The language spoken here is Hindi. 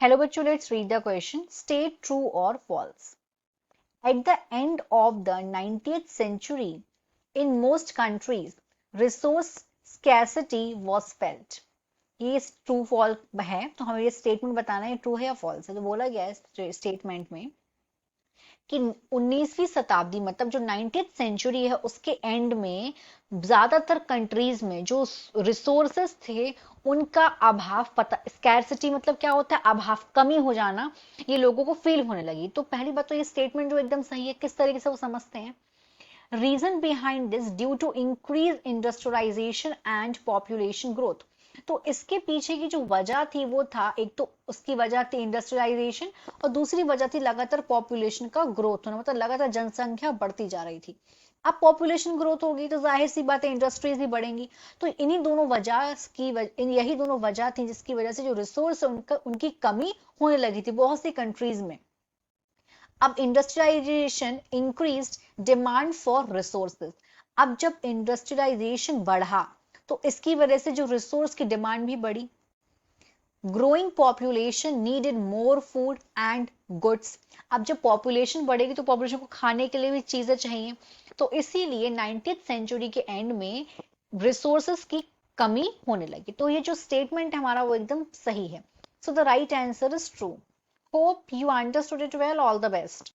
Hello बच्चों, let's read the question. State true or false. At the end of the 19th century, in most countries, resource scarcity was felt. ये ट्रू फॉल है, तो हमें ये स्टेटमेंट बताना है ट्रू है या फॉल्स है। तो बोला गया है स्टेटमेंट में कि 19वीं शताब्दी मतलब जो 19th सेंचुरी है उसके एंड में ज्यादातर कंट्रीज में जो रिसोर्सेस थे उनका अभाव, पता स्कैरसिटी मतलब क्या होता है, अभाव, कमी हो जाना, ये लोगों को फील होने लगी। तो पहली बात तो ये स्टेटमेंट जो एकदम सही है, किस तरीके से वो समझते हैं। Reason behind this due to increase industrialisation and population growth. तो इसके पीछे की जो वजह थी वो था, एक तो उसकी वजह थी इंडस्ट्रियलाइजेशन और दूसरी वजह थी लगातार पॉपुलेशन का ग्रोथ होना, मतलब लगातार जनसंख्या बढ़ती जा रही थी। अब पॉपुलेशन ग्रोथ होगी तो जाहिर सी बात है इंडस्ट्रीज भी बढ़ेंगी। तो इन्हीं दोनों वजह की यही दोनों वजह थी जिसकी वजह से जो रिसोर्स है उनकी कमी होने लगी थी बहुत सी कंट्रीज में। अब industrialisation increased demand for resources. अब जब इंडस्ट्रियलाइजेशन बढ़ा तो इसकी वजह से जो रिसोर्स की डिमांड भी बढ़ी। Growing population needed more food and goods. अब जब पॉपुलेशन बढ़ेगी तो पॉपुलेशन को खाने के लिए भी चीजें चाहिए। तो इसीलिए 19th सेंचुरी के एंड में रिसोर्सेस की कमी होने लगी। तो ये जो स्टेटमेंट है हमारा वो एकदम सही है। So the right answer is true. Hope you understood it well. All the best.